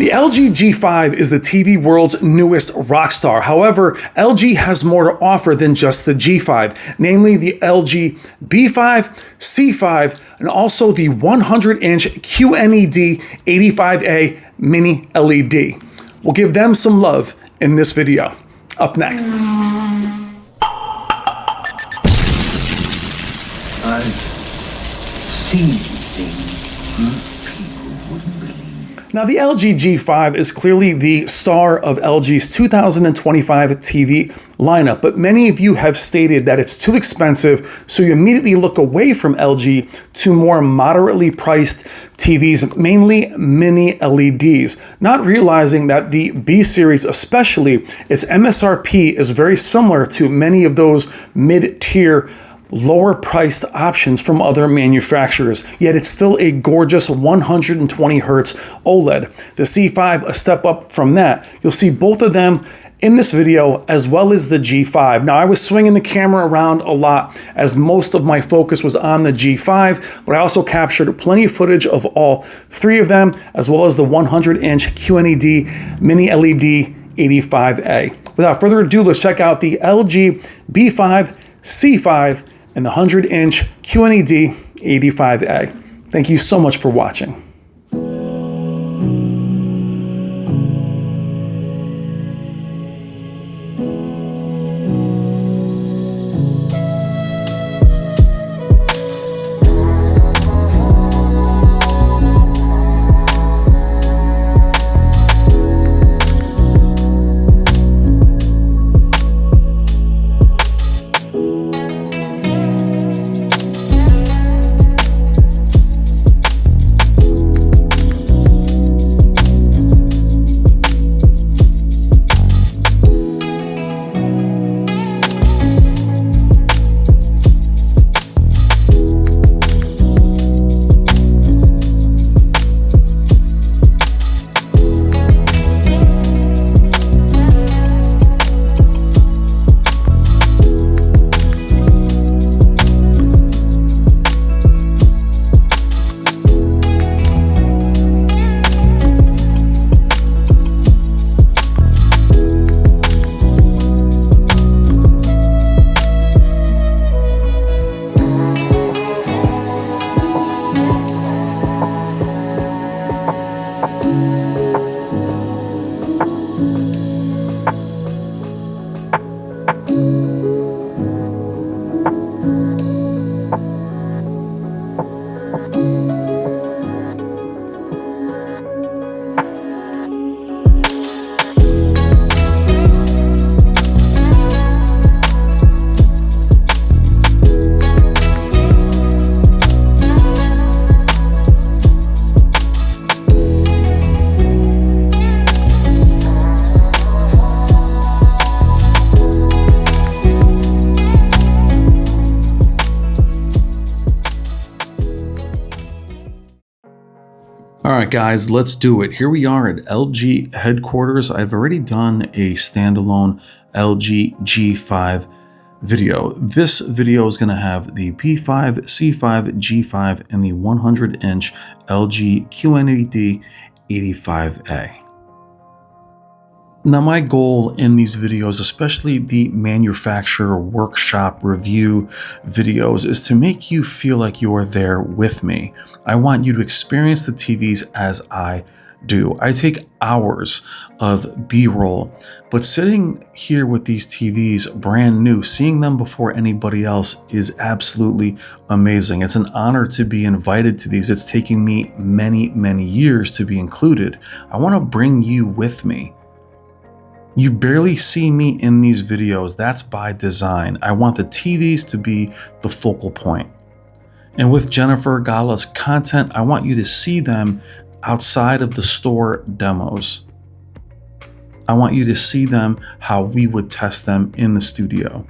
The LG G5 is the TV world's newest rock star. However, LG has more to offer than just the G5, namely the LG B5, C5, and also the 100-inch QNED 85A mini LED. We'll give them some love in this video. Up next. I've seen things people wouldn't believe. Now, the LG G5 is clearly the star of LG's 2025 TV lineup, but many of you have stated that it's too expensive, so you immediately look away from LG to more moderately priced TVs, mainly mini LEDs, not realizing that the B series, especially its MSRP, is very similar to many of those mid-tier lower priced options from other manufacturers, yet it's still a gorgeous 120 hertz OLED. The C5, a step up from that. You'll see both of them in this video, as well as the G5. Now, I was swinging the camera around a lot as most of my focus was on the G5, but I also captured plenty of footage of all three of them, as well as the 100-inch QNED mini LED 85A. Without further ado, let's check out the LG B5, C5, and the 100-inch QNED 85A. Thank you so much for watching. All right, guys, let's do it. Here we are at LG headquarters. I've already done a standalone LG G5 video. This video is going to have the B5, C5, G5, and the 100-inch LG QNED 85A. Now, my goal in these videos, especially the manufacturer workshop review videos, is to make you feel like you're there with me. I want you to experience the TVs as I do. I take hours of B-roll, but sitting here with these TVs brand new, seeing them before anybody else is absolutely amazing. It's an honor to be invited to these. It's taken me many, many years to be included. I want to bring you with me. You barely see me in these videos. That's by design. I want the TVs to be the focal point. And with Jennifer Gala's content, I want you to see them outside of the store demos. I want you to see them how we would test them in the studio.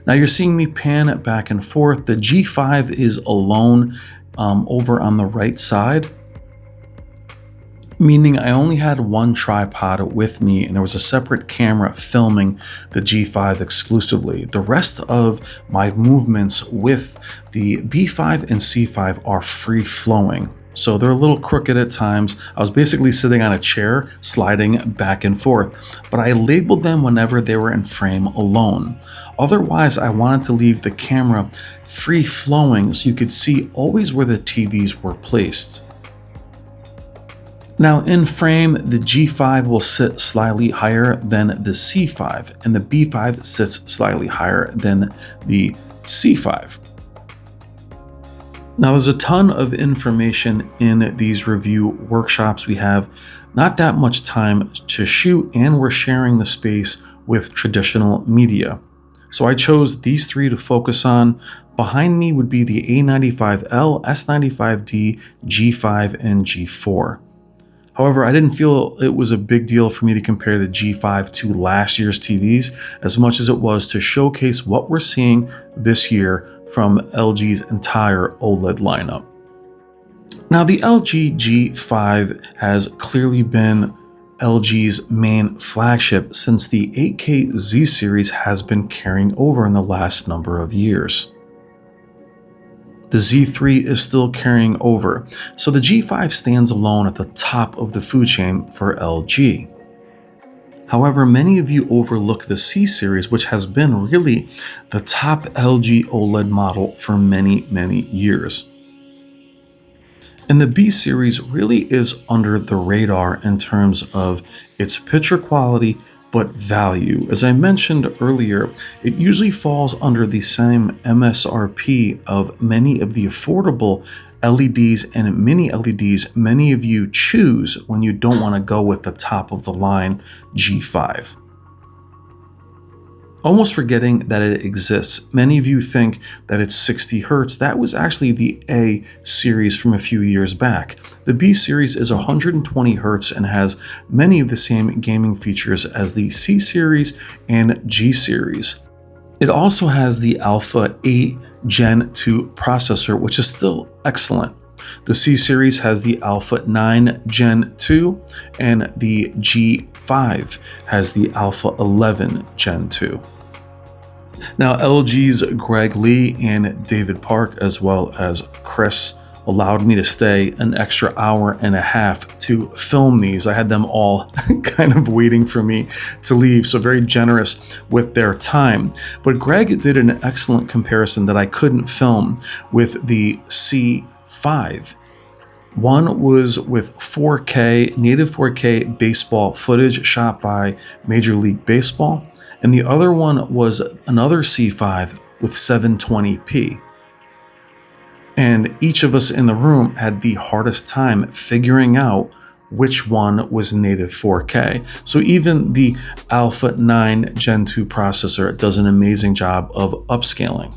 Now you're seeing me pan it back and forth. The G5 is alone over on the right side, meaning I only had one tripod with me and there was a separate camera filming the G5 exclusively. The rest of my movements with the B5 and C5 are free flowing. so they're a little crooked at times. I was basically sitting on a chair, sliding back and forth, but I labeled them whenever they were in frame alone. Otherwise, I wanted to leave the camera free flowing so you could see always where the TVs were placed. Now in frame, the G5 will sit slightly higher than the C5, and the B5 sits slightly higher than the C5. Now there's a ton of information in these review workshops. We have not that much time to shoot, and we're sharing the space with traditional media. So I chose these three to focus on. Behind me would be the A95L, S95D, G5, and G4. However, I didn't feel it was a big deal for me to compare the G5 to last year's TVs as much as it was to showcase what we're seeing this year from LG's entire OLED lineup. Now, the LG G5 has clearly been LG's main flagship since the 8K Z series has been carrying over in the last number of years. The Z3 is still carrying over, so the G5 stands alone at the top of the food chain for LG. However, many of you overlook the C series, which has been really the top LG OLED model for many, many years. And the B series really is under the radar in terms of its picture quality, but value. As I mentioned earlier, it usually falls under the same MSRP of many of the affordable LEDs and mini LEDs many of you choose when you don't want to go with the top of the line G5. Almost forgetting that it exists, many of you think that it's 60 Hertz. That was actually the A series from a few years back. The B series is 120 Hertz and has many of the same gaming features as the C series and G series. It also has the Alpha 8 Gen 2 processor, which is still excellent. The C series has the Alpha 9 Gen 2, and the G5 has the Alpha 11 Gen 2. Now, LG's Greg Lee and David Park, as well as Chris, allowed me to stay an extra hour and a half to film these. I had them all kind of waiting for me to leave, so very generous with their time. But Greg did an excellent comparison that I couldn't film with the C5. One was with 4K, native 4K baseball footage shot by Major League Baseball, and the other one was another C5 with 720p. And each of us in the room had the hardest time figuring out which one was native 4K. So even the Alpha 9 Gen 2 processor does an amazing job of upscaling.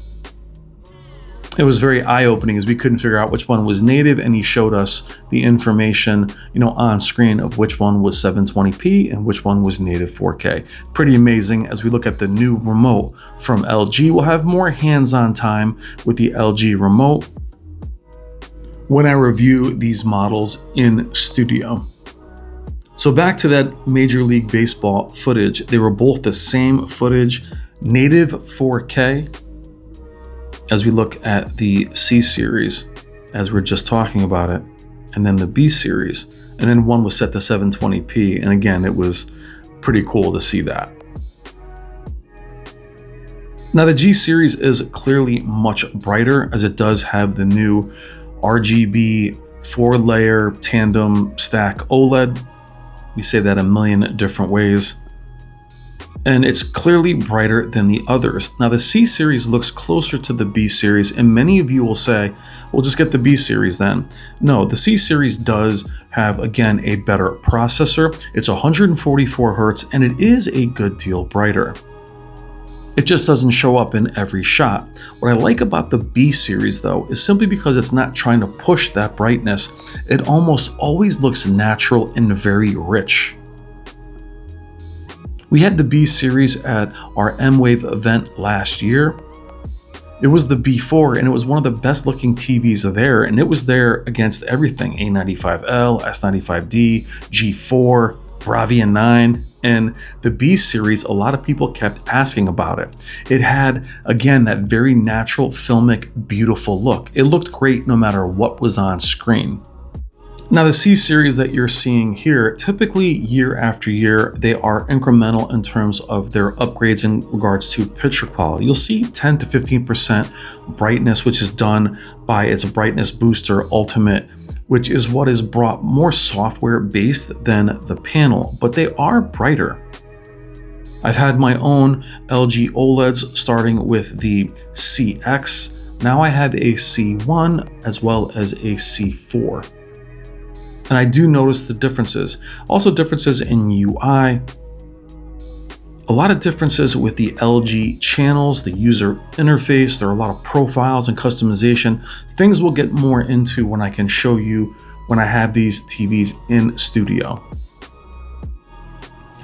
It was very eye-opening as we couldn't figure out which one was native, and he showed us the information, on screen of which one was 720p and which one was native 4K. Pretty amazing. As we look at the new remote from LG, we'll have more hands-on time with the LG remote when I review these models in studio. So back to that Major League Baseball footage. They were both the same footage, native 4K. As we look at the C series, as we're just talking about it, and then the B series, and then one was set to 720p, and again, it was pretty cool to see that. Now the G series is clearly much brighter, as it does have the new RGB 4-layer tandem stack OLED. We say that a million different ways. And it's clearly brighter than the others. Now the C series looks closer to the B series, and many of you will say, well, just get the B series then. No, the C series does have, again, a better processor. It's 144 Hertz, and it is a good deal brighter. It just doesn't show up in every shot. What I like about the B series, though, is simply because it's not trying to push that brightness. It almost always looks natural and very rich. We had the B series at our M-Wave event last year. It was the B4, and it was one of the best looking TVs there, and it was there against everything: A95L, S95D, G4, Bravia 9, and the B series, a lot of people kept asking about it. It had, again, that very natural, filmic, beautiful look. It looked great no matter what was on screen. Now, the C series that you're seeing here, typically year after year, they are incremental in terms of their upgrades in regards to picture quality. You'll see 10 to 15% brightness, which is done by its brightness booster ultimate, which is what is brought more software based than the panel, but they are brighter. I've had my own LG OLEDs starting with the CX. Now I have a C1 as well as a C4. And I do notice the differences. Also differences in UI. A lot of differences with the LG channels, the user interface. There are a lot of profiles and customization. Things we'll get more into when I can show you when I have these TVs in studio.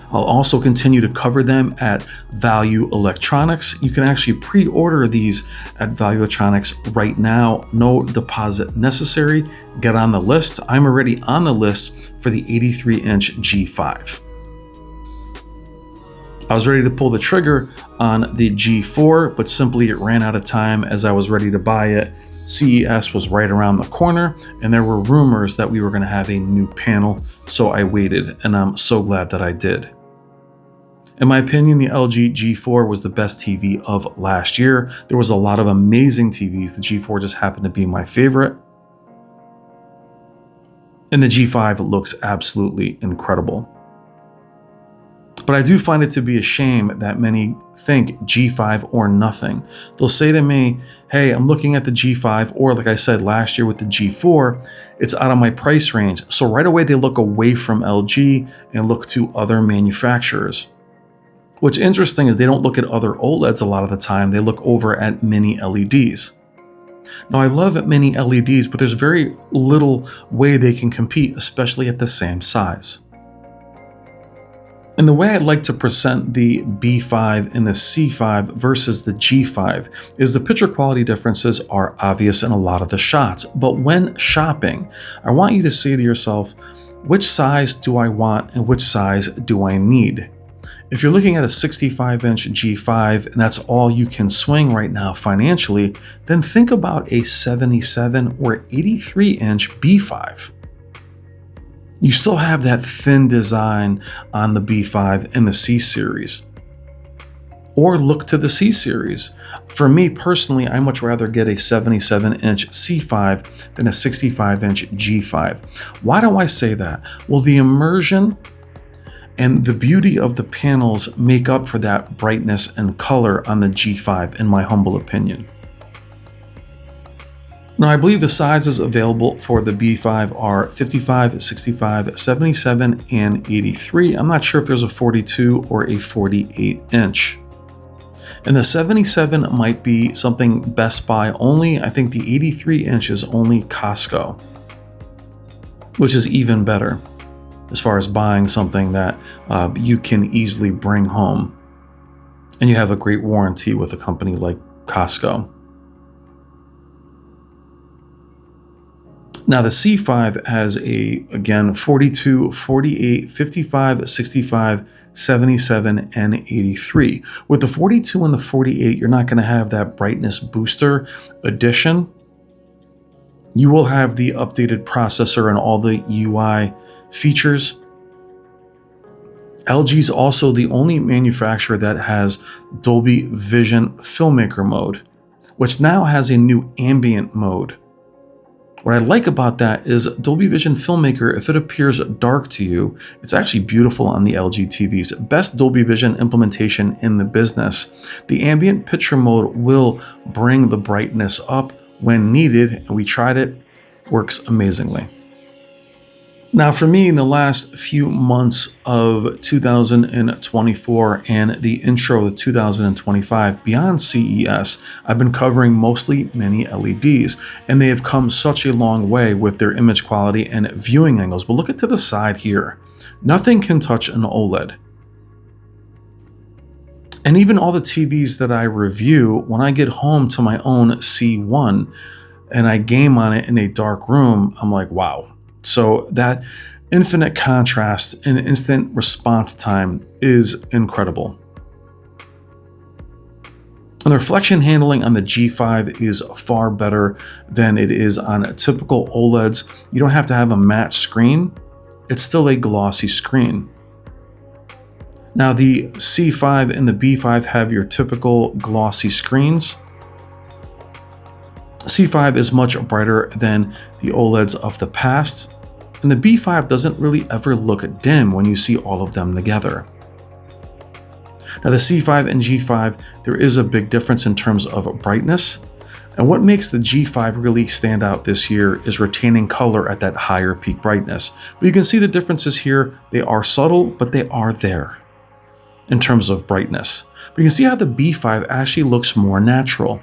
I'll also continue to cover them at Value Electronics. You can actually pre-order these at Value Electronics right now. No deposit necessary. Get on the list. I'm already on the list for the 83-inch G5. I was ready to pull the trigger on the G4, but simply it ran out of time as I was ready to buy it. CES was right around the corner, and there were rumors that we were going to have a new panel, so I waited, and I'm so glad that I did. In my opinion, the LG G4 was the best TV of last year. There was a lot of amazing TVs. The G4 just happened to be my favorite. And the G5 looks absolutely incredible. But I do find it to be a shame that many think G5 or nothing. They'll say to me, hey, I'm looking at the G5, or like I said last year with the G4, it's out of my price range. So right away they look away from LG and look to other manufacturers. What's interesting is they don't look at other OLEDs a lot of the time. They look over at mini LEDs. Now, I love mini LEDs, but there's very little way they can compete, especially at the same size. And the way I'd like to present the B5 and the C5 versus the G5 is the picture quality differences are obvious in a lot of the shots. But when shopping, I want you to say to yourself, which size do I want and which size do I need? If you're looking at a 65-inch G5 and that's all you can swing right now financially, then think about a 77 or 83-inch B5. You still have that thin design on the B5 and the C series. Or look to the C series. For me personally, I much rather get a 77-inch C5 than a 65-inch G5. Why do I say that? Well, the immersion and the beauty of the panels make up for that brightness and color on the G5, in my humble opinion. Now, I believe the sizes available for the B5 are 55, 65, 77, and 83. I'm not sure if there's a 42 or a 48 inch. And the 77 might be something Best Buy only. I think the 83 inch is only Costco, which is even better as far as buying something that you can easily bring home. And you have a great warranty with a company like Costco. Now the C5 has again, 42, 48, 55, 65, 77, and 83. With the 42 and the 48, you're not going to have that brightness booster addition. You will have the updated processor and all the UI features. LG is also the only manufacturer that has Dolby Vision Filmmaker mode, which now has a new ambient mode. What I like about that is Dolby Vision Filmmaker, if it appears dark to you, it's actually beautiful on the LG TVs. Best Dolby Vision implementation in the business. The ambient picture mode will bring the brightness up when needed, and we tried it, works amazingly. Now, for me, in the last few months of 2024 and the intro of 2025, beyond CES, I've been covering mostly mini LEDs, and they have come such a long way with their image quality and viewing angles. But look at to the side here. Nothing can touch an OLED. And even all the TVs that I review, when I get home to my own C1 and I game on it in a dark room, I'm like, wow. So that infinite contrast and instant response time is incredible. And the reflection handling on the G5 is far better than it is on a typical OLEDs. You don't have to have a matte screen. It's still a glossy screen. Now the C5 and the B5 have your typical glossy screens. C5 is much brighter than the OLEDs of the past, and the B5 doesn't really ever look dim when you see all of them together. Now the C5 and G5, there is a big difference in terms of brightness, and what makes the G5 really stand out this year is retaining color at that higher peak brightness. But you can see the differences here. They are subtle, but they are there in terms of brightness. But you can see how the B5 actually looks more natural.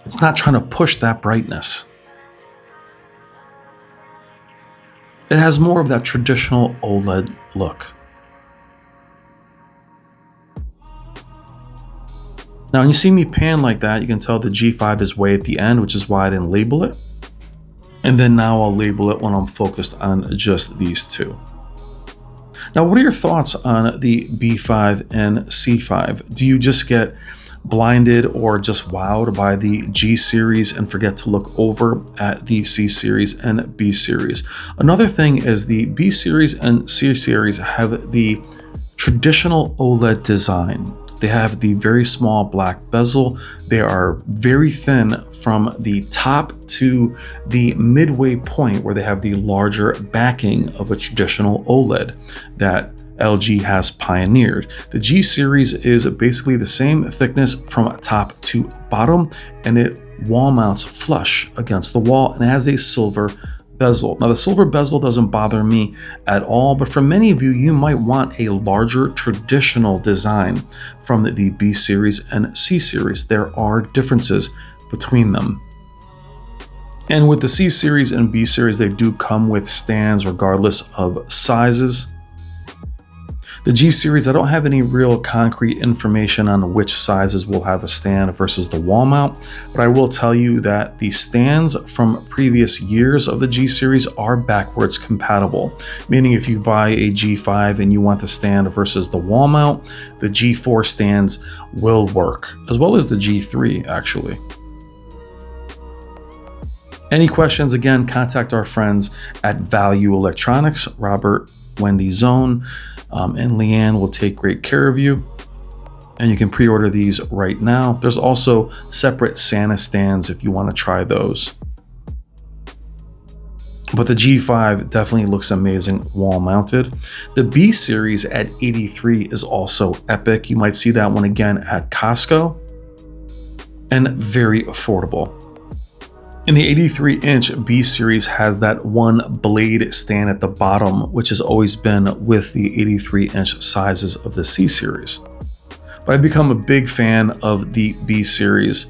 It's not trying to push that brightness. It has more of that traditional OLED look. Now, when you see me pan like that, you can tell the G5 is way at the end, which is why I didn't label it. And then now I'll label it when I'm focused on just these two. Now, what are your thoughts on the B5 and C5? Do you just get blinded or just wowed by the G series and forget to look over at the C series and B series? Another thing is the B series and C series have the traditional OLED design. They have the very small black bezel. They are very thin from the top to the midway point where they have the larger backing of a traditional OLED that LG has pioneered. The G series is basically the same thickness from top to bottom, and it wall mounts flush against the wall and has a silver bezel. Now the silver bezel doesn't bother me at all, but for many of you, you might want a larger traditional design from the B series and C series. There are differences between them. And with the C series and B series, they do come with stands regardless of sizes. The G series, I don't have any real concrete information on which sizes will have a stand versus the wall mount, but I will tell you that the stands from previous years of the G series are backwards compatible, meaning if you buy a G5 and you want the stand versus the wall mount, the G4 stands will work, as well as the G3 actually. Any questions, again, contact our friends at Value Electronics, Robert, Wendy Zone, and Leanne will take great care of you. And you can pre-order these right now. There's also separate Santa stands if you want to try those. But the G5 definitely looks amazing wall mounted. The B series at 83 is also epic. You might see that one again at Costco, and very affordable. And the 83-inch B series has that one blade stand at the bottom, which has always been with the 83-inch sizes of the C series. But I've become a big fan of the B series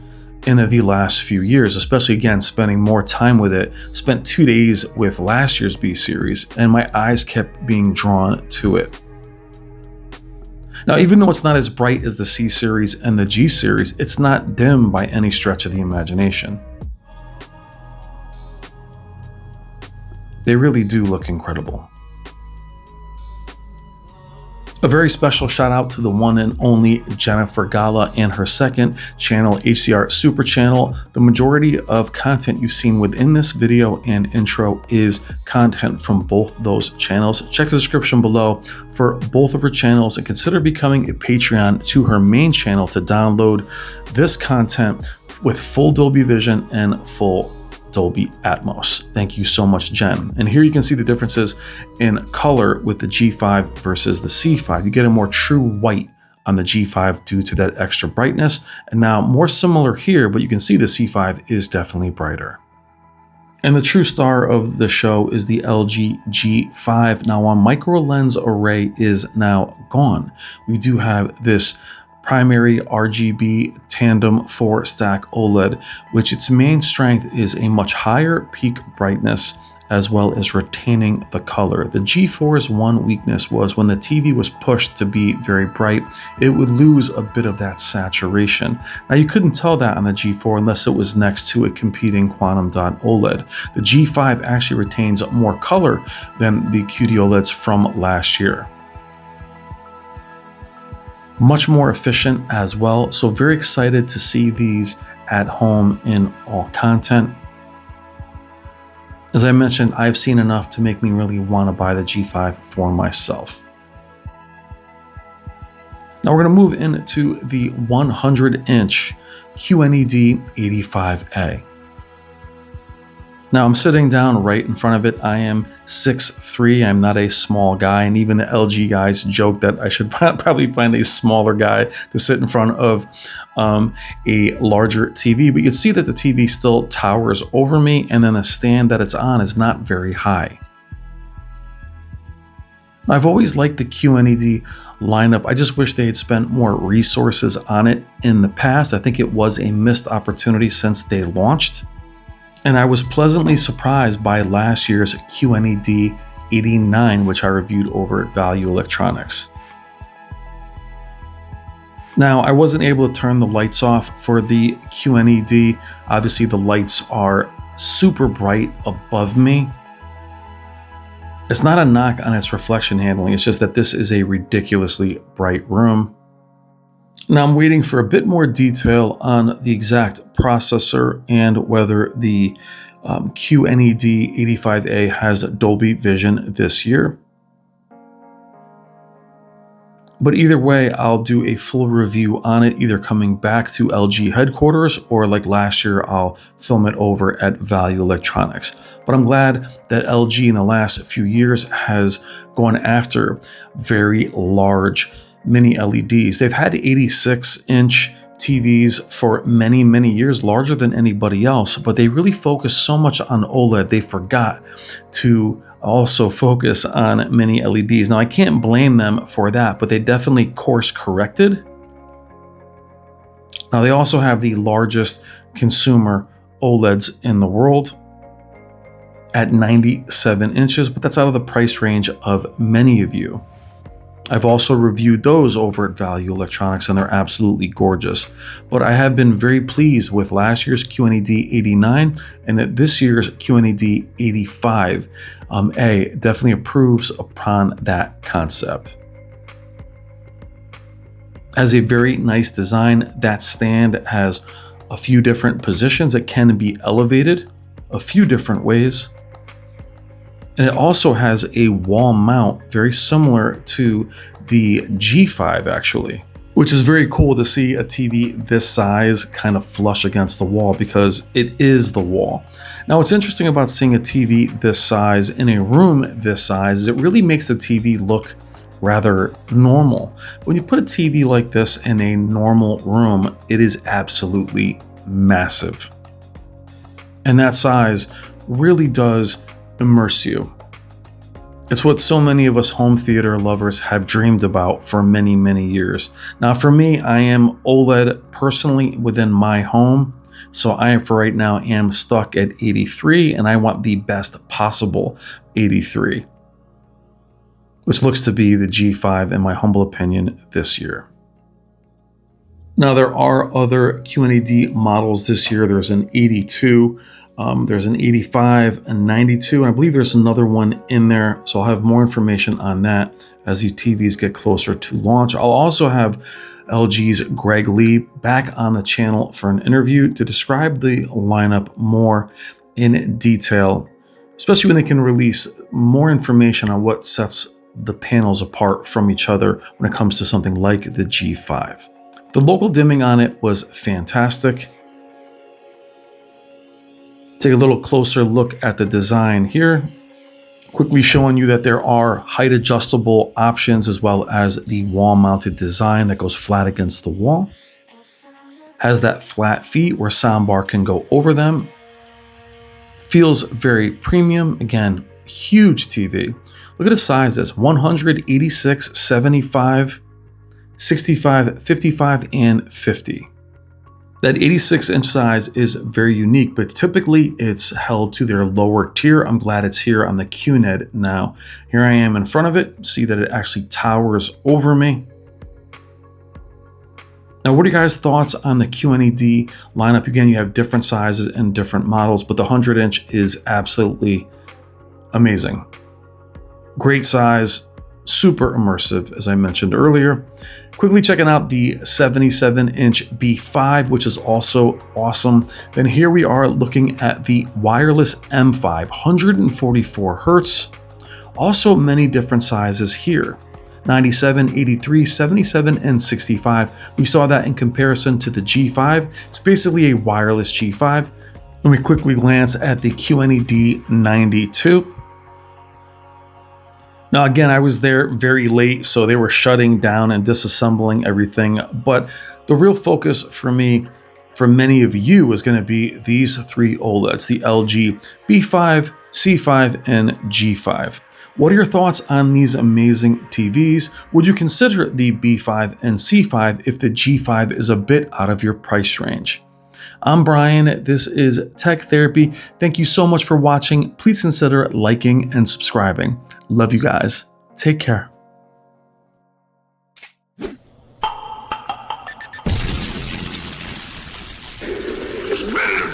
in the last few years, especially again, spending more time with it. Spent 2 days with last year's B series, and my eyes kept being drawn to it. Now, even though it's not as bright as the C series and the G series, it's not dim by any stretch of the imagination. They really do look incredible. A very special shout out to the one and only Jennifer Gala and her second channel, HDR Super Channel. The majority of content you've seen within this video and intro is content from both those channels. Check the description below for both of her channels and consider becoming a Patreon to her main channel to download this content with full Dolby Vision and full Dolby Atmos. Thank you so much, Jen. And here you can see the differences in color with the G5 versus the C5. You get a more true white on the G5 due to that extra brightness. And now more similar here, but you can see the C5 is definitely brighter. And the true star of the show is the LG G5. Now, our micro lens array is now gone. We do have this primary RGB tandem 4-stack OLED, which its main strength is a much higher peak brightness as well as retaining the color. The G4's one weakness was when the TV was pushed to be very bright, it would lose a bit of that saturation. Now you couldn't tell that on the G4 unless it was next to a competing quantum dot OLED. The G5 actually retains more color than the QD OLEDs from last year. much more efficient as well. So very excited to see these at home in all content. As I mentioned, I've seen enough to make me really want to buy the G5 for myself. Now we're going to move into the 100-inch QNED 85A. Now I'm sitting down right in front of it. I am 6'3". I'm not a small guy, and even the LG guys joke that I should probably find a smaller guy to sit in front of a larger TV. But you can see that the TV still towers over me, and then the stand that it's on is not very high. I've always liked the QNED lineup. I just wish they had spent more resources on it in the past. I think it was a missed opportunity since they launched. And I was pleasantly surprised by last year's QNED 89, which I reviewed over at Value Electronics. Now, I wasn't able to turn the lights off for the QNED. Obviously, the lights are super bright above me. It's not a knock on its reflection handling, it's just that this is a ridiculously bright room. Now I'm waiting for a bit more detail on the exact processor and whether the QNED 85A has Dolby Vision this year. But either way, I'll do a full review on it, either coming back to LG headquarters or like last year, I'll film it over at Value Electronics. But I'm glad that LG in the last few years has gone after very large mini LEDs. They've had 86-inch TVs for many, many years, larger than anybody else, but they really focus so much on OLED, they forgot to also focus on mini LEDs. Now, I can't blame them for that, but they definitely course corrected. Now, they also have the largest consumer OLEDs in the world at 97 inches, but that's out of the price range of many of you. I've also reviewed those over at Value Electronics, and they're absolutely gorgeous. But I have been very pleased with last year's QNED 89 and that this year's QNED 85A definitely improves upon that concept. Has a very nice design. That stand has a few different positions that can be elevated a few different ways. And it also has a wall mount very similar to the G5 actually, which is very cool to see a TV this size kind of flush against the wall because it is the wall. Now, what's interesting about seeing a TV this size in a room this size is it really makes the TV look rather normal. When you put a TV like this in a normal room, it is absolutely massive. And that size really does immerse you. It's what so many of us home theater lovers have dreamed about for many, many years. Now, for me, I am OLED personally within my home. So I, for right now, am stuck at 83, and I want the best possible 83, which looks to be the G5 in my humble opinion this year. Now, there are other QNED models this year. There's an 82, there's an 85, a 92, and I believe there's another one in there. So I'll have more information on that as these TVs get closer to launch. I'll also have LG's Greg Lee back on the channel for an interview to describe the lineup more in detail, especially when they can release more information on what sets the panels apart from each other when it comes to something like the G5. The local dimming on it was fantastic. Take a little closer look at the design here. Quickly showing you that there are height adjustable options as well as the wall mounted design that goes flat against the wall. Has that flat feet where soundbar can go over them. Feels very premium. Again, huge TV. Look at the sizes: 186, 75, 65, 55, and 50. That 86-inch size is very unique, but typically it's held to their lower tier. I'm glad it's here on the QNED now. Here I am in front of it. See that it actually towers over me. Now, what are your guys' thoughts on the QNED lineup? Again, you have different sizes and different models, but the 100-inch is absolutely amazing. Great size, super immersive, as I mentioned earlier. Quickly checking out the 77-inch B5, which is also awesome. Then here we are looking at the wireless M5, 144 hertz. Also many different sizes here. 97, 83, 77, and 65. We saw that in comparison to the G5. It's basically a wireless G5. And we quickly glance at the QNED 92. Now, again, I was there very late, so they were shutting down and disassembling everything. But the real focus for me, for many of you, is going to be these three OLEDs, the LG B5, C5, and G5. What are your thoughts on these amazing TVs? Would you consider the B5 and C5 if the G5 is a bit out of your price range? I'm Brian, this is Tech Therapy. Thank you so much for watching. Please consider liking and subscribing. Love you guys. Take care. It's better